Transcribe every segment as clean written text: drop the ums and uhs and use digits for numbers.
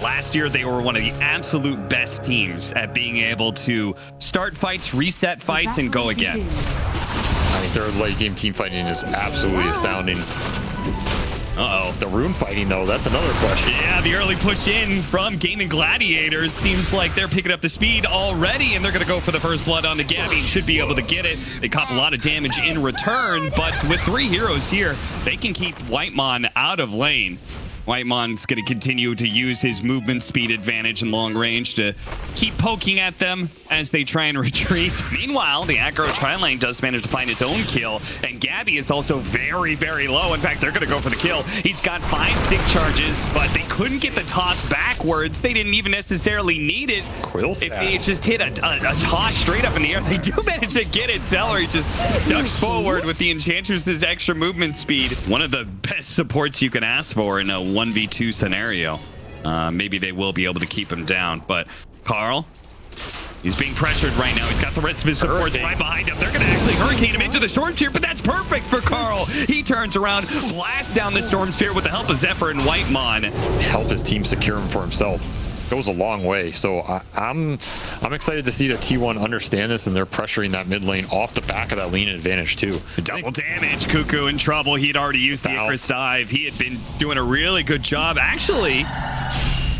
Last year, they were one of the absolute best teams at being able to start fights, reset fights, and go again. I mean, their late game team fighting is absolutely astounding. Uh-oh. The rune fighting, though, that's another question. Yeah, the early push in from Gaming Gladiators seems like they're picking up the speed already, and they're going to go for the first blood on the Gabby. Should be able to get it. They cop a lot of damage in return, but with 3 heroes here, they can keep Whitemon out of lane. Whitemon's going to continue to use his movement speed advantage in long range to keep poking at them as they try and retreat. Meanwhile, the aggro tri-lane does manage to find its own kill, and Gabby is also very, very low. In fact, they're going to go for the kill. He's got 5 stick charges, but they couldn't get the toss backwards. They didn't even necessarily need it. If they just hit a toss straight up in the air, they do manage to get it. Celery just ducks forward with the Enchantress's extra movement speed. One of the best supports you can ask for in a 1v2 scenario. Maybe they will be able to keep him down, but Carl, he's being pressured right now. He's got the rest of his supports right behind him. They're going to actually hurricane him into the Storm Sphere, but that's perfect for Carl. He turns around, blasts down the Storm Sphere with the help of Zephyr and Whitemon. Help his team secure him for himself. Goes a long way. So I'm excited to see the T1 understand this, and they're pressuring that mid lane off the back of that lean advantage too. Double damage. Cuckoo in trouble. He'd already used the Icarus dive. He had been doing a really good job. Actually,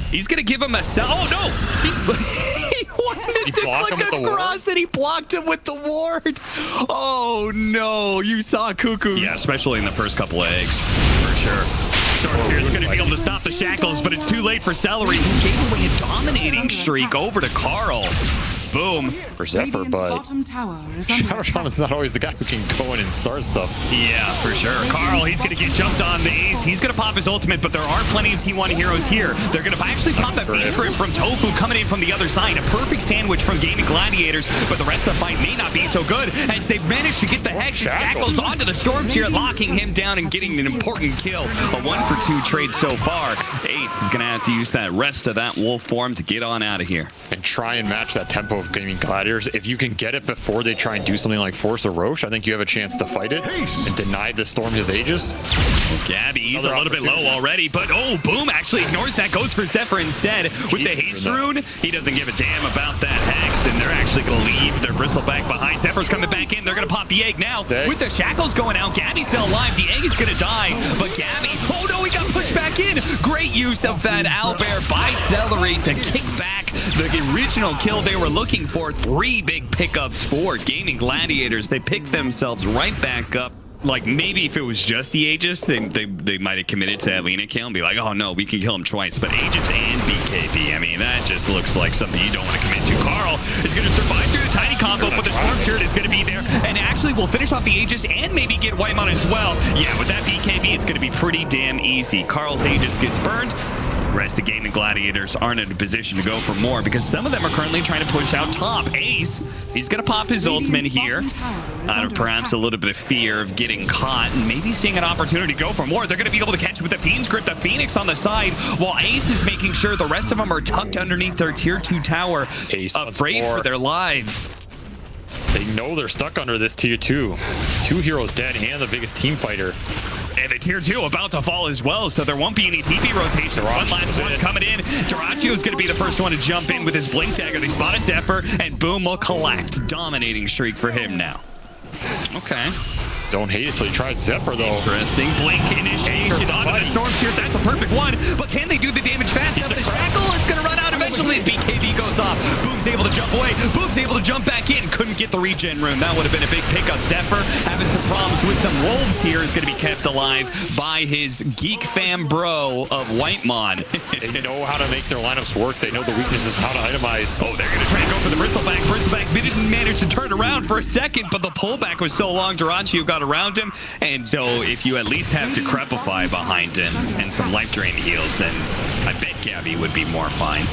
he's gonna give him a sell. Oh no! He wanted to click across and he blocked him with the ward. Oh no! You saw Cuckoo. Yeah, especially in the first couple of eggs, for sure. Is going to be able to stop the shackles, but it's too late for Celery, who gave away a dominating streak over to Carl. Boom. For Zephyr, but Shadowshaman is not always the guy who can go in and start stuff. Yeah, for sure. Carl, he's going to get jumped on the ace. He's going to pop his ultimate, but there are plenty of T1 heroes here. They're going to actually pop that favorite from Tofu coming in from the other side. A perfect sandwich from Gaming Gladiators, but the rest of the fight may not be so good as they've managed to get the Hex Shackles onto the Storm Sphere, locking him down and getting an important kill. A 1-for-2 trade so far. Ace is going to have to use that rest of that wolf form to get on out of here. And try and match that tempo of Gaming Gladiators. If you can get it before they try and do something like force a Roche, I think you have a chance to fight it and deny the Storm his Aegis. Gabby, he's a little bit low already, but oh, Boom actually ignores that, goes for Zephyr instead. With the haste rune, he doesn't give a damn about that Hex, and they're actually going to leave their Bristleback behind. Zephyr's coming back in. They're going to pop the egg now. With the shackles going out, Gabby's still alive. The egg is going to die, but Gabby, oh no, he got pushed back in. Great use of that owlbear by Celery to kick back the original kill they were looking for. 3 big pickups for Gaming Gladiators. They picked themselves right back up. Like, maybe if it was just the Aegis, they might have committed to that Lena kill and be like, oh no, we can kill him twice. But Aegis and BKB, I mean, that just looks like something you don't want to commit to. Carl is going to survive through the tiny combo, but the Storm Spirit is going to be there. And actually, we'll finish off the Aegis and maybe get Whitemon as well. Yeah, with that BKB, it's going to be pretty damn easy. Carl's Aegis gets burned. The rest of Gaming Gladiators aren't in a position to go for more because some of them are currently trying to push out top. Ace, he's going to pop his ultimate here out of perhaps a little bit of fear of getting caught and maybe seeing an opportunity to go for more. They're going to be able to catch with the Fiend's Grip, the Phoenix on the side, while Ace is making sure the rest of them are tucked underneath their tier 2 tower, afraid for their lives. They know they're stuck under this tier 2. 2 heroes dead and the biggest team fighter. And the tier 2 about to fall as well, so there won't be any TP rotation. One last one coming in. Jirachio is going to be the first one to jump in with his Blink Dagger. They spotted Zephyr, and Boom will collect. Dominating streak for him now. Okay. Don't hate it till you tried Zephyr, though. Interesting. Blink initiation onto the Storm Sphere. That's a perfect one, but can they do the damage fast enough? The shackle is going to run out eventually. BKB goes off. Boom's able to jump away. Boom's able to jump back in. Couldn't get the regen rune. That would have been a big pickup. Zephyr having some problems with some wolves here is going to be kept alive by his geek fam bro of Whitemon. They know how to make their lineups work. They know the weaknesses, how to itemize. Oh, they're going to try and go for the Bristleback. Bristleback didn't manage to turn around for a second, but the pullback was so long, Jirachio got around him. And so if you at least have Decrepify behind him and some life drain heals, then I bet Gabby would be more fine.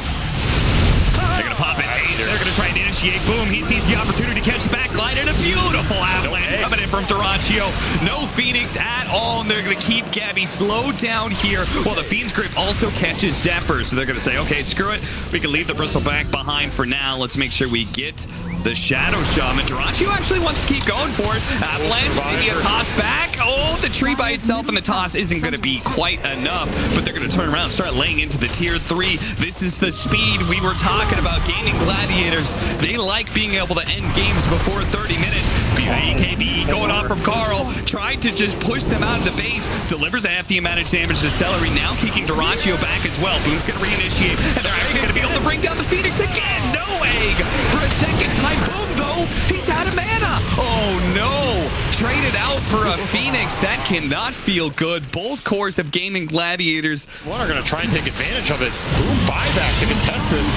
They're going to pop it. They're going to try and initiate. Boom. He sees the opportunity to catch the backline, and a beautiful avalanche coming in from Jirachio. No Phoenix at all, and they're going to keep Gabby slowed down here while the Fiend's Grip also catches Zephyr. So they're going to say, okay, screw it. We can leave the Bristleback behind for now. Let's make sure we get the Shadow Shaman. Duracio actually wants to keep going for it. Avalanche, maybe a toss back. Oh, the tree by itself and the toss isn't going to be quite enough, but they're going to turn around and start laying into the tier 3. This is the speed we were talking about. Gaming Gladiators, they like being able to end games before 30 minutes. EKB going off from Carl, tried to just push them out of the base, delivers a hefty amount of damage to Celery, now kicking Duracio back as well. Boom's going to reinitiate, and they're actually going to be able to bring down the Phoenix again. No egg for a second time. Boom, though, he's out of mana. Oh, no. Traded out for a Phoenix. That cannot feel good. Both cores of Gaming Gladiators. One are going to try and take advantage of it. Boom, buyback to contest this.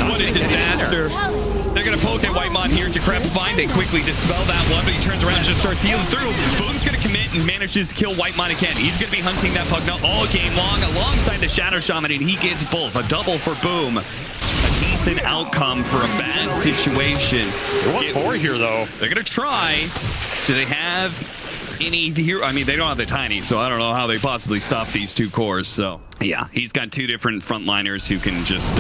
What a disaster. They're going to poke at Whitemon here. Decrepifying. They quickly dispel that one, but he turns around and just starts healing through. Boom's going to commit and manages to kill Whitemon again. He's going to be hunting that Pugna all game long alongside the Shadow Shaman, and he gets both. A double for Boom. A decent outcome for a bad situation. They want more here, though. They're going to try. Do they have any hero? I mean, they don't have the Tiny, so I don't know how they possibly stop these two cores. So, yeah, he's got two different frontliners who can just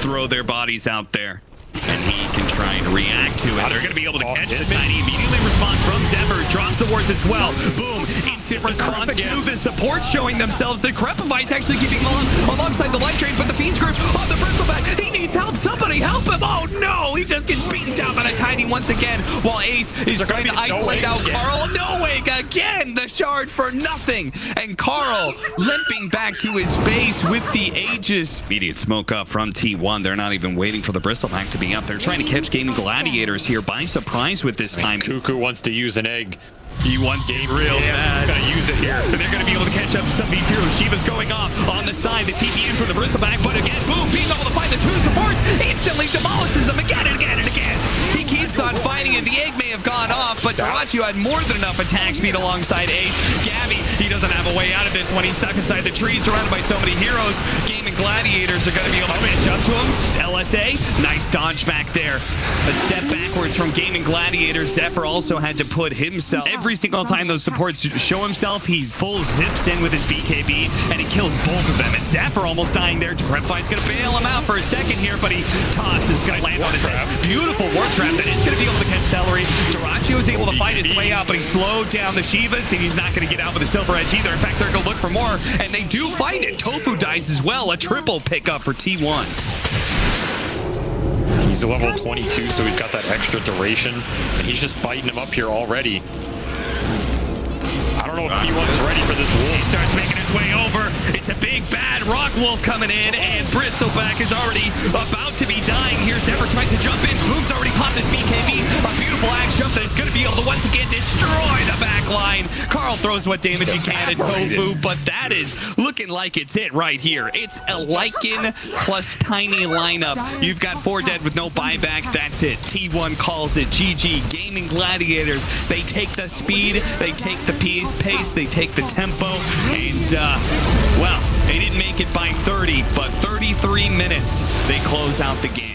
throw their bodies out there, and he can try and react to it. They're going to be able to catch the Tiny. Immediately response from Zephyr. Drops the wards as well. Boom. Instant response to the support showing themselves. The Crepify's actually keeping him alongside the Light Drain, but the Fiend's Grip on the Bristleback. He needs help. Somebody help him. Oh, no. He just gets beaten down by a Tiny once again, while Ace is trying to isolate out Carl. No wake again. The shard for nothing. And Carl limping back to his base with the Aegis. Immediate smoke up from T1. They're not even waiting for the Bristleback to be up. They're trying to catch Gaming Gladiators here by surprise with this time. Cuckoo wants to use an egg. He wants game real bad. He's gonna use it here. And they're gonna be able to catch up to some of these heroes. Shiva's going off on the side. The TP in for the Bristleback, but again, Boom being able to find the two supports, instantly demolishes them again and again and again. He keeps on fighting, and the egg may have gone off, but Duracio had more than enough attack speed alongside Ace. Gabby, he doesn't have a way out of this one. He's stuck inside the tree, surrounded by so many heroes. Gaming Gladiators are gonna be able to match up to him. LSA, nice dodge back there. A step backwards from Gaming Gladiators. Zephyr also had to put himself. Every single time those supports show himself, he full zips in with his BKB, and he kills both of them. And Zephyr almost dying there. Decrepify's gonna bail him out for a second here, but he tosses. It's gonna land on his head. Beautiful war trap that is gonna be able to catch Celery. Duracio is able to fight his way out, but he slowed down the Shivas, and he's not gonna get out with a silver edge either. In fact, they're gonna look for more, and they do find it. Tofu dies as well. A triple pickup for T1. He's a level 22, so he's got that extra duration, and he's just biting him up here already. I don't know if T1's ready for this wolf. He starts making his way over. It's a big, bad rock wolf coming in, and Bristleback is already about to be dying here. Zephyr tries to jump in. Boom's already popped his BKB. A beautiful axe jump that is going to be able to once again destroy the back line. Carl throws what damage he can at Tofu, but that is looking like it's it right here. It's a Lycan plus Tiny lineup. You've got 4 dead with no buyback. That's it. T1 calls it GG. Gaming Gladiators, they take the speed, they take the pace, they take the tempo, and, well, they didn't make it by 30, but 33 minutes, they close out the game.